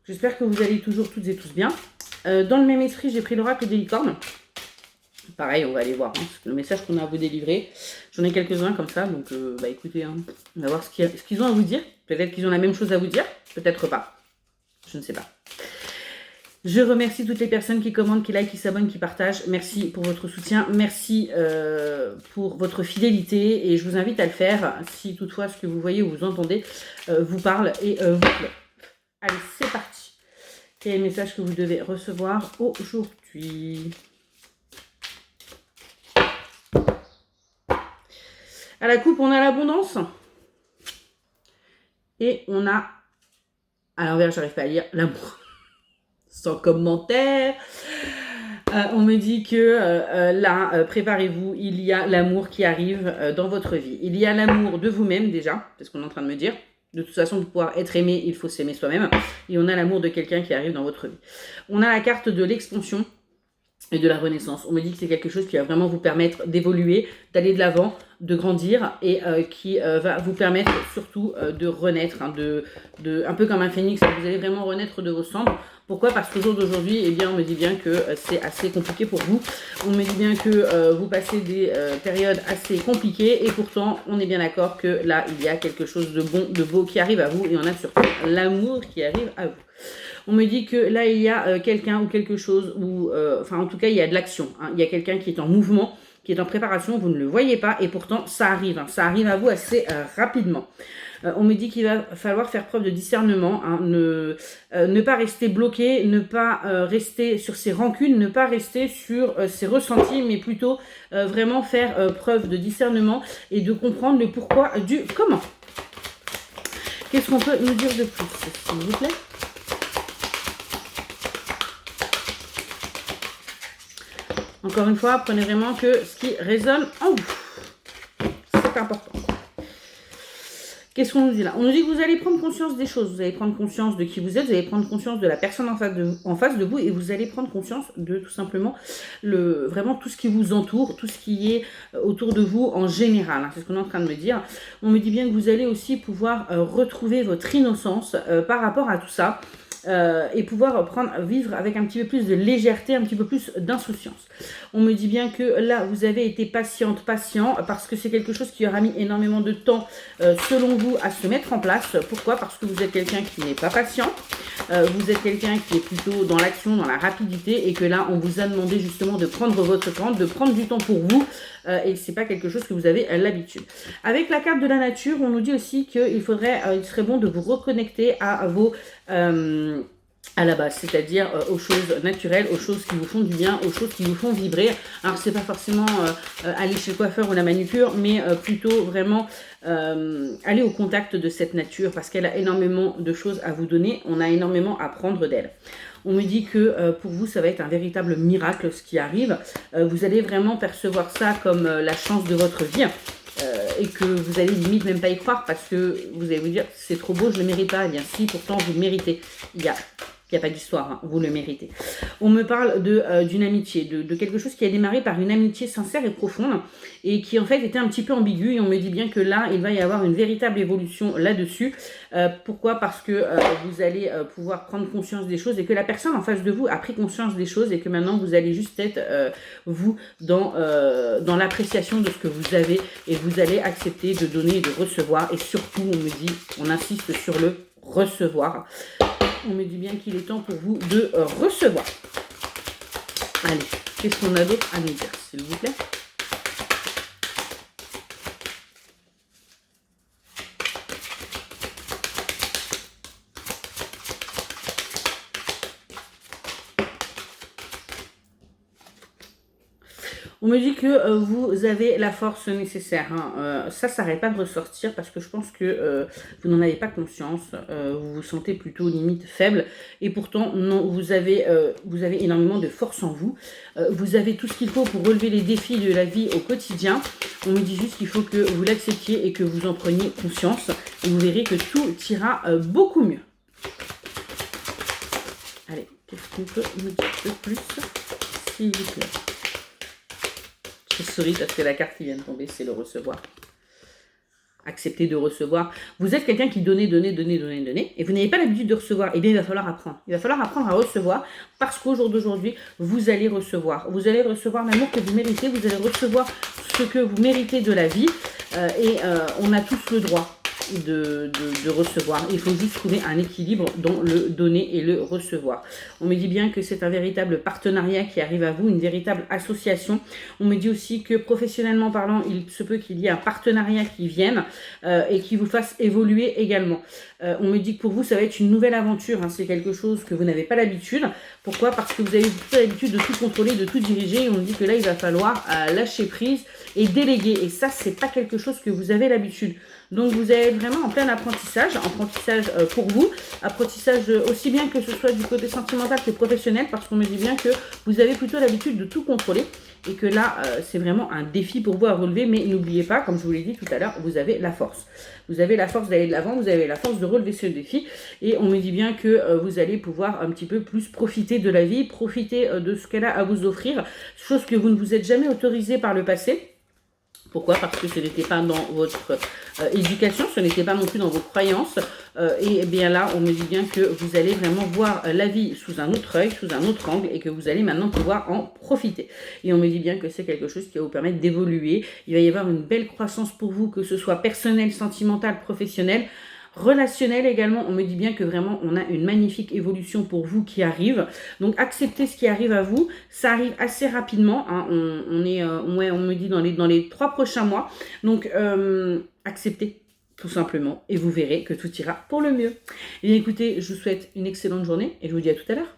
J'espère que vous allez toujours toutes et tous bien. Dans le même esprit, j'ai pris l'oracle des licornes. Pareil, on va aller voir le message qu'on a à vous délivrer. J'en ai quelques-uns comme ça, donc écoutez, on va voir ce qu'ils ont à vous dire. Peut-être qu'ils ont la même chose à vous dire, peut-être pas. Je ne sais pas. Je remercie toutes les personnes qui commentent, qui like, qui s'abonnent, qui partagent. Merci pour votre soutien. Merci pour votre fidélité. Et je vous invite à le faire si toutefois ce que vous voyez ou vous entendez vous parle et vous plaît. Allez, c'est parti. Quel est le message que vous devez recevoir aujourd'hui? À la coupe, on a l'abondance. Et on a, à l'envers, j'arrive pas à lire, l'amour. Sans commentaire. On me dit que là, préparez-vous, il y a l'amour qui arrive dans votre vie. Il y a l'amour de vous-même déjà, c'est ce qu'on est en train de me dire. De toute façon, pour pouvoir être aimé, il faut s'aimer soi-même. Et on a l'amour de quelqu'un qui arrive dans votre vie. On a la carte de l'expansion et de la renaissance. On me dit que c'est quelque chose qui va vraiment vous permettre d'évoluer, d'aller de l'avant, de grandir et qui va vous permettre surtout de renaître, un peu comme un phénix. Vous allez vraiment renaître de vos cendres. Pourquoi? Parce qu'au jour d'aujourd'hui, eh bien, on me dit bien que c'est assez compliqué pour vous. On me dit bien que vous passez des périodes assez compliquées et pourtant, on est bien d'accord que là, il y a quelque chose de bon, de beau qui arrive à vous et on a surtout l'amour qui arrive à vous. On me dit que là, il y a quelqu'un ou quelque chose, ou en tout cas, il y a de l'action. Hein. Il y a quelqu'un qui est en mouvement, qui est en préparation, vous ne le voyez pas et pourtant, ça arrive. Hein. Ça arrive à vous assez rapidement. On me dit qu'il va falloir faire preuve de discernement, hein, ne pas rester bloqué, ne pas rester sur ses rancunes, ne pas rester sur ses ressentis, mais plutôt vraiment faire preuve de discernement et de comprendre le pourquoi du comment. Qu'est-ce qu'on peut nous dire de plus, s'il vous plaît? Encore une fois, prenez vraiment que ce qui résonne en vous. C'est important. Qu'est-ce qu'on nous dit là? On nous dit que vous allez prendre conscience des choses, vous allez prendre conscience de qui vous êtes, vous allez prendre conscience de la personne en face de vous et vous allez prendre conscience de tout simplement vraiment tout ce qui vous entoure, tout ce qui est autour de vous en général. Hein, c'est ce qu'on est en train de me dire. On me dit bien que vous allez aussi pouvoir retrouver votre innocence par rapport à tout ça. Et pouvoir vivre avec un petit peu plus de légèreté, un petit peu plus d'insouciance. On me dit bien que là, vous avez été patient, parce que c'est quelque chose qui aura mis énormément de temps, selon vous, à se mettre en place. Pourquoi? Parce que vous êtes quelqu'un qui n'est pas patient, vous êtes quelqu'un qui est plutôt dans l'action, dans la rapidité, et que là, on vous a demandé justement de prendre votre temps, de prendre du temps pour vous, et c'est pas quelque chose que vous avez l'habitude. Avec la carte de la nature, on nous dit aussi qu'il serait bon de vous reconnecter à vos à la base, c'est-à-dire aux choses naturelles, aux choses qui vous font du bien, aux choses qui vous font vibrer. Alors c'est pas forcément aller chez le coiffeur ou la manucure, mais plutôt vraiment aller au contact de cette nature parce qu'elle a énormément de choses à vous donner, on a énormément à prendre d'elle. On me dit que pour vous, ça va être un véritable miracle ce qui arrive. Vous allez vraiment percevoir ça comme la chance de votre vie. Et que vous allez limite même pas y croire parce que vous allez vous dire c'est trop beau, je le mérite pas. Eh bien si, pourtant vous le méritez. Il n'y a pas d'histoire, hein, vous le méritez. On me parle d'une amitié, de quelque chose qui a démarré par une amitié sincère et profonde et qui en fait était un petit peu ambiguë et on me dit bien que là, il va y avoir une véritable évolution là-dessus. Pourquoi? Parce que vous allez pouvoir prendre conscience des choses et que la personne en face de vous a pris conscience des choses et que maintenant vous allez juste être vous dans l'appréciation de ce que vous avez et vous allez accepter de donner et de recevoir et surtout on insiste sur le recevoir. On me dit bien qu'il est temps pour vous de recevoir. Allez, qu'est-ce qu'on a d'autre à nous dire, s'il vous plaît? On me dit que vous avez la force nécessaire. Hein. Ça n'arrête pas de ressortir parce que je pense que vous n'en avez pas conscience. Vous vous sentez plutôt limite faible. Et pourtant, non, vous avez énormément de force en vous. Vous avez tout ce qu'il faut pour relever les défis de la vie au quotidien. On me dit juste qu'il faut que vous l'acceptiez et que vous en preniez conscience. Et vous verrez que tout ira beaucoup mieux. Allez, qu'est-ce qu'on peut me dire de plus, s'il vous plaît? Je souris parce que la carte qui vient de tomber, c'est le recevoir. accepter de recevoir. Vous êtes quelqu'un qui donne, et vous n'avez pas l'habitude de recevoir. Eh bien, il va falloir apprendre. Il va falloir apprendre à recevoir parce qu'au jour d'aujourd'hui, vous allez recevoir. Vous allez recevoir l'amour que vous méritez, vous allez recevoir ce que vous méritez de la vie on a tous le droit de recevoir. Il faut juste trouver un équilibre dans le donner et le recevoir. On me dit bien que c'est un véritable partenariat qui arrive à vous, une véritable association. On me dit aussi que professionnellement parlant, il se peut qu'il y ait un partenariat qui vienne et qui vous fasse évoluer également. On me dit que pour vous, ça va être une nouvelle aventure. Hein. C'est quelque chose que vous n'avez pas l'habitude. Pourquoi? Parce que vous avez l'habitude de tout contrôler, de tout diriger. Et on me dit que là, il va falloir lâcher prise et déléguer. Et ça, c'est pas quelque chose que vous avez l'habitude. Donc, vous êtes vraiment en plein apprentissage pour vous, apprentissage aussi bien que ce soit du côté sentimental que professionnel, parce qu'on me dit bien que vous avez plutôt l'habitude de tout contrôler et que là, c'est vraiment un défi pour vous à relever, mais n'oubliez pas, comme je vous l'ai dit tout à l'heure, vous avez la force. Vous avez la force d'aller de l'avant, vous avez la force de relever ce défi et on me dit bien que vous allez pouvoir un petit peu plus profiter de la vie, profiter de ce qu'elle a à vous offrir, chose que vous ne vous êtes jamais autorisé par le passé. Pourquoi? Parce que ce n'était pas dans votre éducation, ce n'était pas non plus dans vos croyances. Et bien là, on me dit bien que vous allez vraiment voir la vie sous un autre œil, sous un autre angle, et que vous allez maintenant pouvoir en profiter. Et on me dit bien que c'est quelque chose qui va vous permettre d'évoluer. Il va y avoir une belle croissance pour vous, que ce soit personnelle, sentimentale, professionnelle. Relationnel également, on me dit bien que vraiment on a une magnifique évolution pour vous qui arrive. Donc acceptez ce qui arrive à vous, ça arrive assez rapidement. Hein. On me dit dans les 3 prochains mois. Donc acceptez tout simplement et vous verrez que tout ira pour le mieux. Et bien écoutez, je vous souhaite une excellente journée et je vous dis à tout à l'heure.